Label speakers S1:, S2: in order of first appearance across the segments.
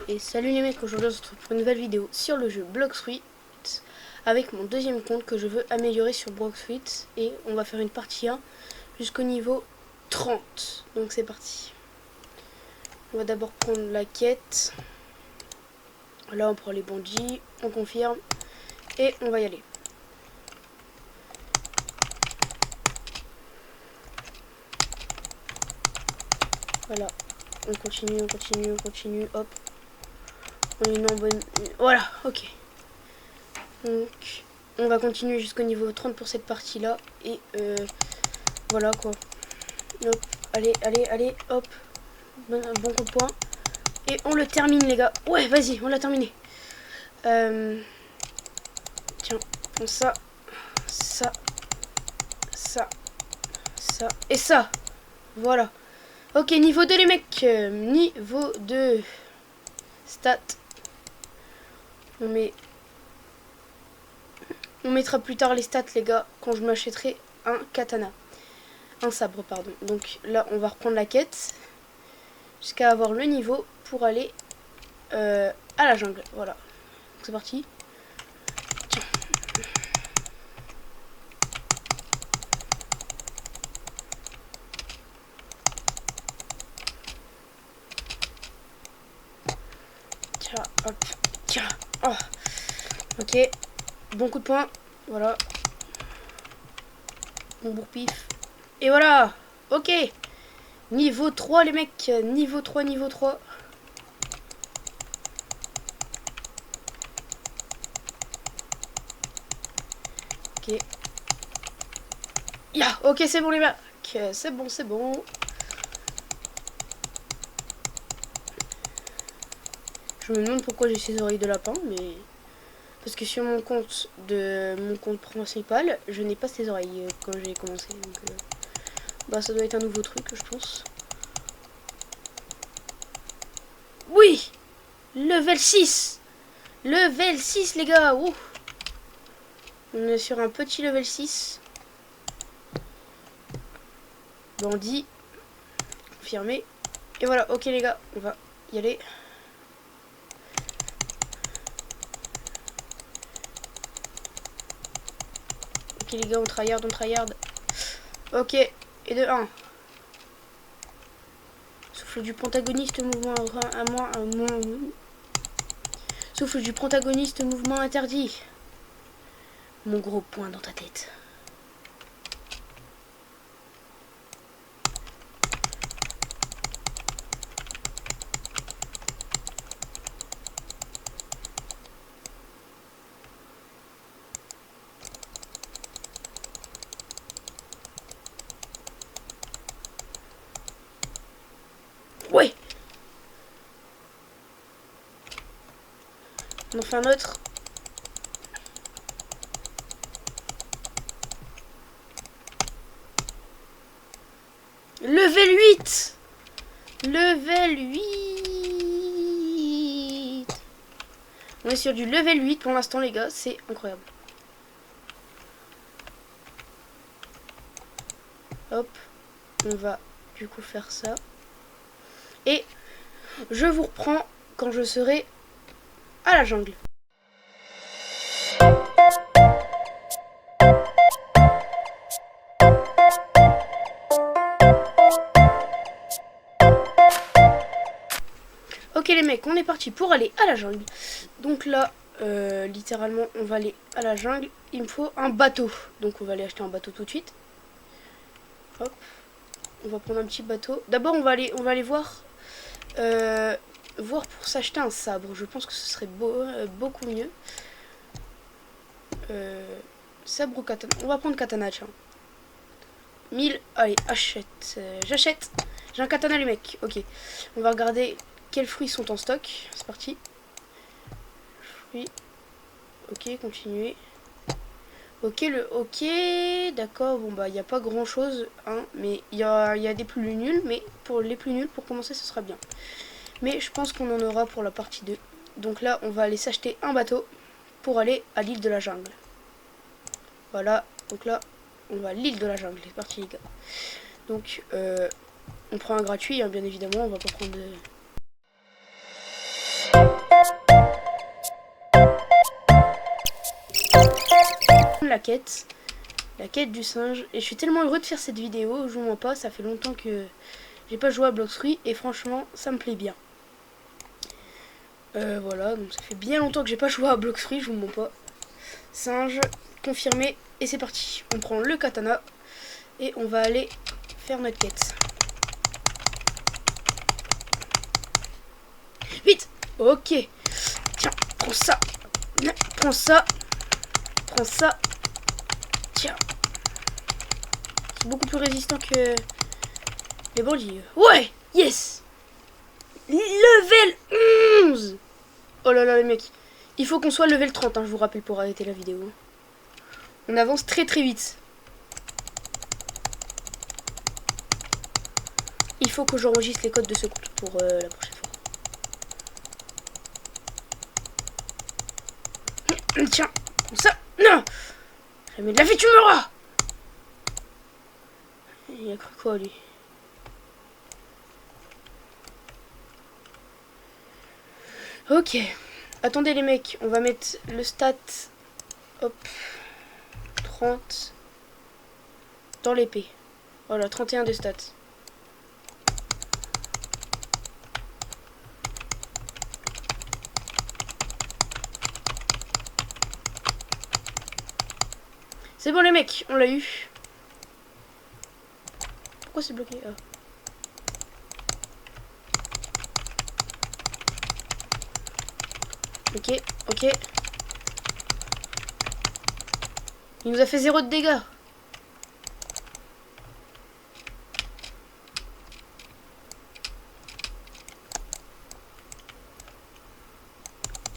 S1: Et salut les mecs, aujourd'hui on se retrouve pour une nouvelle vidéo sur le jeu Blox Fruit avec mon deuxième compte que je veux améliorer sur Blox Fruit, et on va faire une partie 1 jusqu'au niveau 30. Donc c'est parti. On va d'abord prendre la quête. Là on prend les bandits, on confirme et on va y aller. Voilà, on continue, hop. On est en bonne... Voilà, ok. Donc, on va continuer jusqu'au niveau 30 pour cette partie-là. Et voilà quoi. Hop, allez, hop. Bon coup de poing. Et on le termine, les gars. Ouais, vas-y, on l'a terminé. Tiens, prends ça, ça, ça, ça et ça. Voilà. Ok, niveau 2 les mecs. Niveau 2. Stats. On mettra plus tard les stats, les gars, quand je m'achèterai un katana. Un sabre, pardon. Donc là, on va reprendre la quête jusqu'à avoir le niveau pour aller à la jungle. Voilà. C'est parti. Tiens. Tiens, hop. Tiens. Oh. Ok. Bon coup de poing. Voilà. Bon bourre-pif. Et voilà. Ok. Niveau 3 les mecs. Niveau 3. Ok. Ya. Ok, c'est bon les mecs. C'est bon. Je me demande pourquoi j'ai ces oreilles de lapin, mais... Parce que sur mon compte principal, je n'ai pas ces oreilles quand j'ai commencé. Donc, bah ça doit être un nouveau truc, je pense. Oui! Level 6! Level 6, les gars! Ouh. On est sur un petit level 6. Bandit. Confirmé. Et voilà, ok les gars, on va y aller. Ok les gars, on tryhard. Ok, et de 1. Souffle du protagoniste, mouvement à moi, Souffle du protagoniste, mouvement interdit. Mon gros poing dans ta tête. Ouais! On en fait un autre. Level 8! Level 8! On est sur du level 8 pour l'instant, les gars. C'est incroyable. Hop. On va du coup faire ça. Et je vous reprends quand je serai à la jungle. Ok les mecs, on est parti pour aller à la jungle. Donc là, littéralement, on va aller à la jungle. Il me faut un bateau. Donc on va aller acheter un bateau tout de suite. Hop. On va prendre un petit bateau. D'abord, on va aller voir pour s'acheter un sabre. Je pense que ce serait beaucoup mieux. Sabre ou katana. On va prendre katana, tiens. 1000. Allez, achète. J'achète. J'ai un katana, les mecs. Ok. On va regarder quels fruits sont en stock. C'est parti. Fruits. Ok, continuez. Ok, d'accord. Bon, bah, il n'y a pas grand chose. Hein, mais il y a des plus nuls. Mais pour les plus nuls, pour commencer, ce sera bien. Mais je pense qu'on en aura pour la partie 2. Donc là, on va aller s'acheter un bateau pour aller à l'île de la jungle. Voilà. Donc là, on va à l'île de la jungle. C'est parti, les gars. Donc, on prend un gratuit, hein, bien évidemment. On va pas prendre de... la quête. La quête du singe. Et je suis tellement heureux de faire cette vidéo. Je vous mens pas, ça fait longtemps que j'ai pas joué à Blox Fruit. Et franchement, ça me plaît bien. Voilà, donc ça fait bien longtemps que j'ai pas joué à Blox Fruit, je vous mens pas. Singe, confirmé. Et c'est parti. On prend le katana. Et on va aller faire notre quête. Vite. Ok. Tiens, prends ça. Prends ça. Prends ça. Tiens. C'est beaucoup plus résistant que les bandits. Ouais. Yes. Level 11. Oh là là les mecs. Il faut qu'on soit level 30, hein, je vous rappelle, pour arrêter la vidéo. On avance très très vite. Il faut que j'enregistre les codes de ce compte pour la prochaine fois. Tiens, comme ça. Non. Jamais de la vie tu meuras. Il a cru quoi lui? Ok. Attendez les mecs, on va mettre le stat. Hop. 30. Dans l'épée. Voilà, 31 de stats. C'est bon les mecs, on l'a eu. Pourquoi c'est bloqué? Ah. Ok, ok. Il nous a fait 0 de dégâts.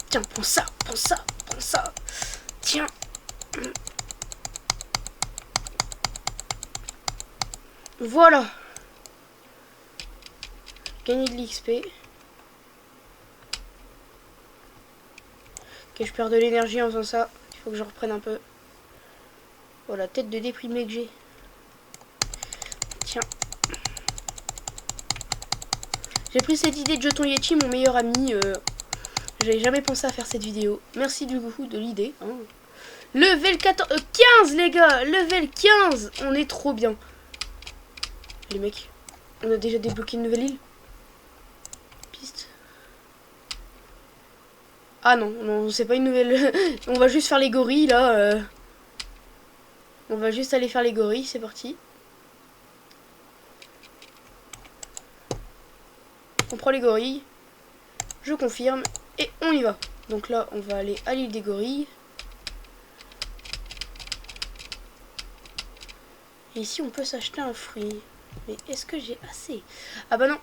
S1: Tiens, prends ça, prends ça, prends ça. Tiens. Voilà. Gagner de l'XP. Ok, je perds de l'énergie en faisant ça. Il faut que je reprenne un peu. Voilà, tête de déprimé que j'ai. Tiens. J'ai pris cette idée de jeton Yeti, mon meilleur ami. J'avais jamais pensé à faire cette vidéo. Merci du coup de l'idée. Hein. Level 14, 15 les gars. Level 15. On est trop bien. Les mecs, on a déjà débloqué une nouvelle île. Piste. Ah non, non, c'est pas une nouvelle. On va juste faire les gorilles là. On va juste aller faire les gorilles, c'est parti. On prend les gorilles. Je confirme. Et on y va. Donc là, on va aller à l'île des gorilles. Et ici, on peut s'acheter un fruit. Mais est-ce que j'ai assez? Ah bah non.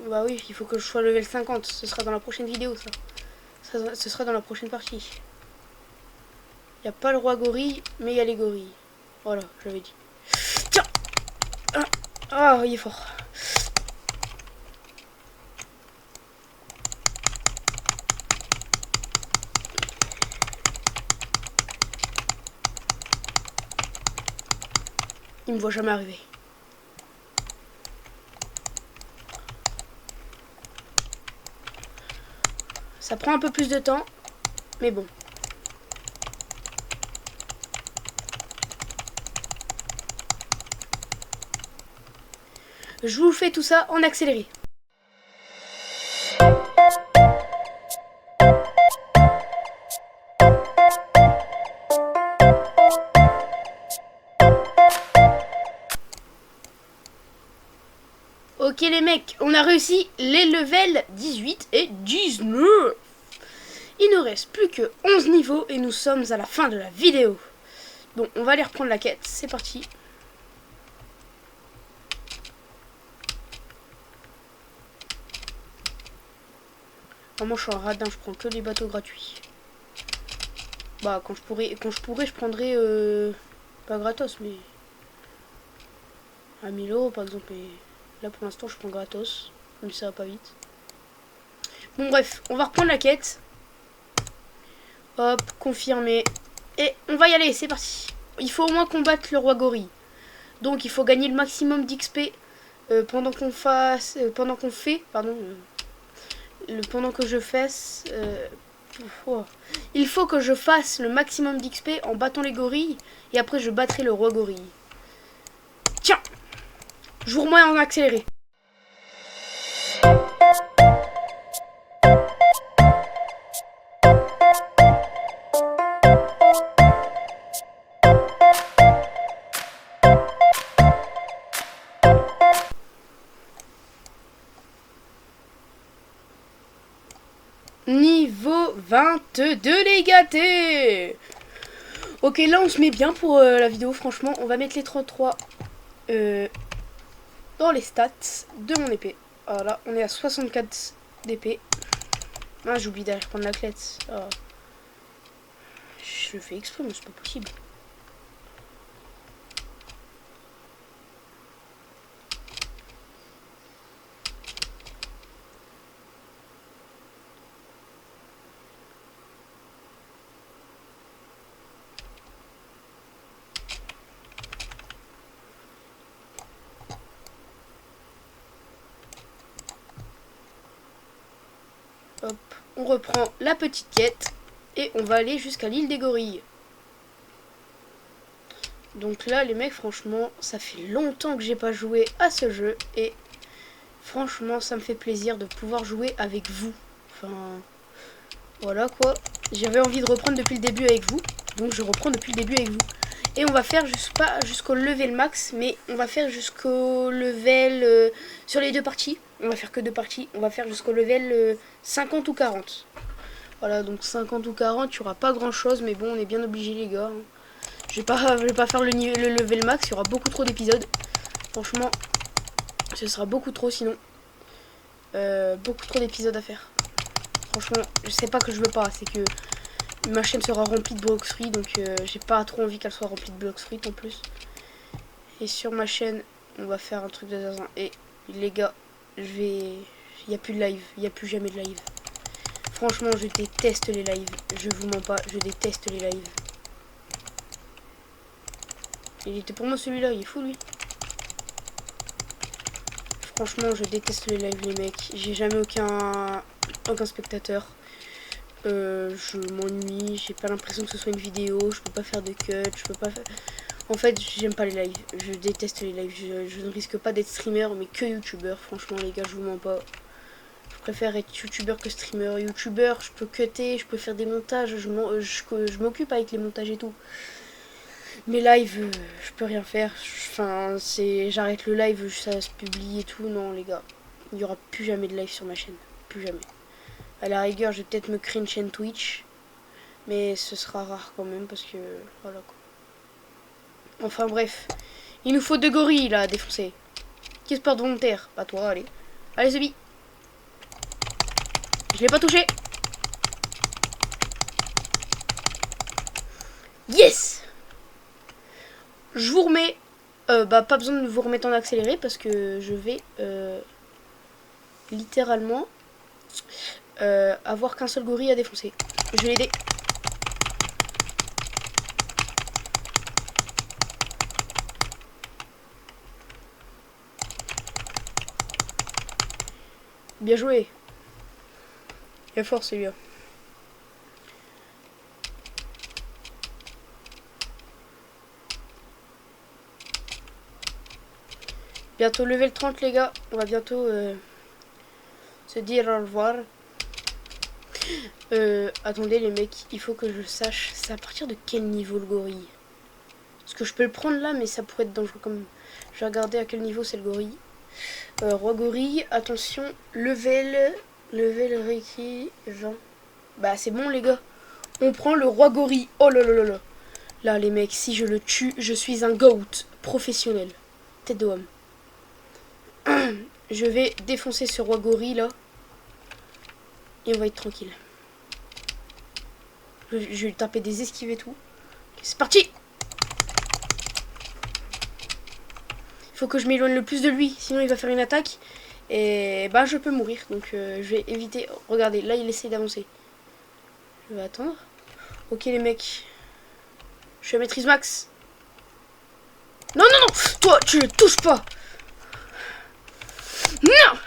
S1: Bah oui, il faut que je sois level 50. Ce sera dans la prochaine vidéo, ça. Ce sera dans la prochaine partie. Il n'y a pas le roi gorille, mais il y a les gorilles. Voilà, j'avais dit. Tiens. Ah, il est fort. Il me voit jamais arriver. Ça prend un peu plus de temps, mais bon. Je vous fais tout ça en accéléré. Ok les mecs, on a réussi les levels 18 et 19. Il ne reste plus que 11 niveaux et nous sommes à la fin de la vidéo. Bon, on va aller reprendre la quête, c'est parti. Vraiment, je suis un radin, je prends que les bateaux gratuits. Bah, quand je pourrais, je prendrais pas gratos, mais à 1000 € par exemple. Et là, pour l'instant, je prends gratos, mais ça va pas vite. Bon, bref, on va reprendre la quête. Hop, confirmé. Et on va y aller, c'est parti. Il faut au moins combattre le roi gorille. Donc, il faut gagner le maximum d'XP pendant qu'on fasse, pendant qu'on fait, pardon. Pendant que je fasse Oh. Il faut que je fasse le maximum d'XP en battant les gorilles. Et après, je battrai le roi gorille. Tiens, jour-moi en accéléré. Niveau 22 les gâtés. Ok, là on se met bien pour la vidéo, franchement. On va mettre les 33 dans les stats de mon épée. Voilà, on est à 64 d'épée. Ah, j'oublie d'aller prendre la clette. Oh. Je le fais exprès, mais c'est pas possible. Hop, on reprend la petite quête et on va aller jusqu'à l'île des gorilles. Donc là les mecs, franchement ça fait longtemps que j'ai pas joué à ce jeu et franchement ça me fait plaisir de pouvoir jouer avec vous. Enfin voilà quoi, j'avais envie de reprendre depuis le début avec vous, donc je reprends depuis le début avec vous. Et on va faire pas jusqu'au level max, mais on va faire jusqu'au level sur les deux parties. On va faire que deux parties, on va faire jusqu'au level 50 ou 40. Voilà, donc 50 ou 40, il n'y aura pas grand chose, mais bon, on est bien obligé les gars. Je vais pas faire le level max, il y aura beaucoup trop d'épisodes. Franchement, ce sera beaucoup trop sinon. Beaucoup trop d'épisodes à faire. Franchement, je sais pas que je veux pas, c'est que ma chaîne sera remplie de blocs fruits, donc j'ai pas trop envie qu'elle soit remplie de blocs fruits en plus. Et sur ma chaîne, on va faire un truc de zazin. Et les gars, il n'y a plus de live, il n'y a plus jamais de live. Franchement, je déteste les lives, je vous mens pas, je déteste les lives. Il était pour moi celui-là, il est fou lui. Franchement, je déteste les lives les mecs, j'ai jamais aucun spectateur. Je m'ennuie, j'ai pas l'impression que ce soit une vidéo, je peux pas faire de cut, je peux pas faire... En fait, j'aime pas les lives, je déteste les lives, je ne risque pas d'être streamer, mais que youtubeur, franchement les gars, je vous mens pas. Je préfère être youtubeur que streamer. Youtubeur, je peux cutter, je peux faire des montages, je m'occupe avec les montages et tout. Mais live, je peux rien faire, enfin, j'arrête le live, ça se publie et tout, non les gars. Il y aura plus jamais de live sur ma chaîne, plus jamais. À la rigueur, je vais peut-être me créer une chaîne Twitch. Mais ce sera rare quand même parce que... Voilà quoi. Enfin bref. Il nous faut deux gorilles là à défoncer. Qui se porte volontaire? Pas toi, allez. Allez, Zebi. Je l'ai pas touché. Yes! Je vous remets... pas besoin de vous remettre en accéléré parce que je vais... littéralement... avoir qu'un seul gorille à défoncer. Je vais l'aider. Bien joué. Il est fort celui-là. Bientôt level 30 les gars. On va bientôt se dire au revoir. Attendez les mecs, il faut que je sache, c'est à partir de quel niveau le gorille? Parce que je peux le prendre là, mais ça pourrait être dangereux quand même. Je vais regarder à quel niveau c'est le gorille. Roi gorille, attention, level Reiki 20. Bah c'est bon les gars. On prend le roi gorille. Oh là là là là. Là les mecs, si je le tue, je suis un goat professionnel. Tête de homme. Je vais défoncer ce roi gorille là. Et on va être tranquille. Je vais lui taper des esquives et tout. C'est parti! Il faut que je m'éloigne le plus de lui, sinon il va faire une attaque. Et bah je peux mourir. Donc je vais éviter. Regardez, là il essaie d'avancer. Je vais attendre. Ok les mecs. Je suis à maîtrise max. Non, non, non! Toi, tu ne touches pas! Non!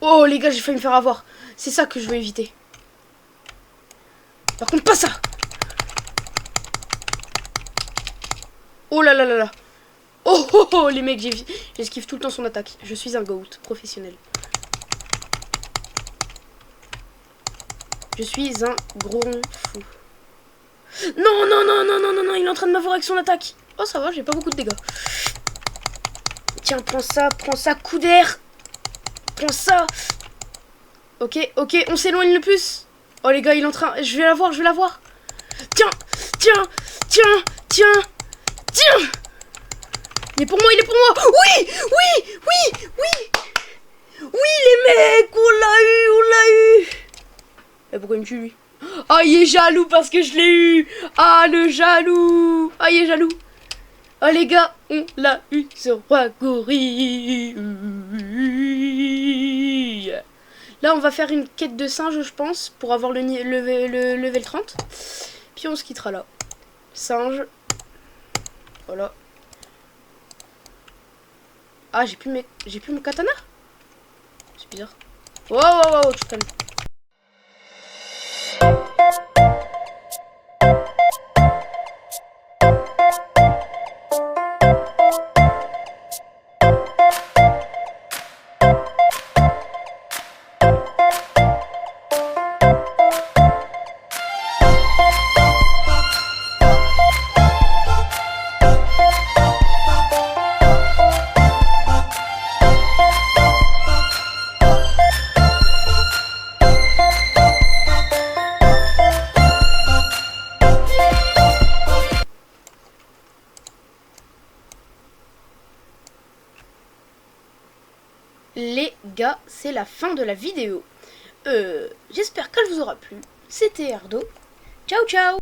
S1: Oh les gars, j'ai failli me faire avoir. C'est ça que je veux éviter. Par contre, pas ça. Oh là là là là. Oh oh oh les mecs, j'esquive tout le temps son attaque. Je suis un GOAT professionnel. Je suis un gros fou. Non, non, non, non, non, non, non, il est en train de m'avoir avec son attaque. Oh ça va, j'ai pas beaucoup de dégâts. Tiens, prends ça, coup d'air. Prends ça. Ok, ok, on s'éloigne le plus. Oh les gars, il est en train... Je vais l'avoir, je vais l'avoir. Tiens, tiens, tiens, tiens, tiens. Il est pour moi, il est pour moi. Oui, oui, oui, oui. Oui, les mecs, on l'a eu, on l'a eu. Et pourquoi il me tue, lui? Ah, il est jaloux parce que je l'ai eu. Ah, le jaloux. Ah, il est jaloux. Ah, les gars, on l'a eu, ce roi gorille. Là, on va faire une quête de singe, je pense, pour avoir le level 30. Puis on se quittera là. Singe. Voilà. Ah, j'ai plus mon katana. C'est bizarre. Wow, wow, wow, tu te calmes. Les gars, c'est la fin de la vidéo. J'espère qu'elle vous aura plu. C'était Ardo. Ciao, ciao!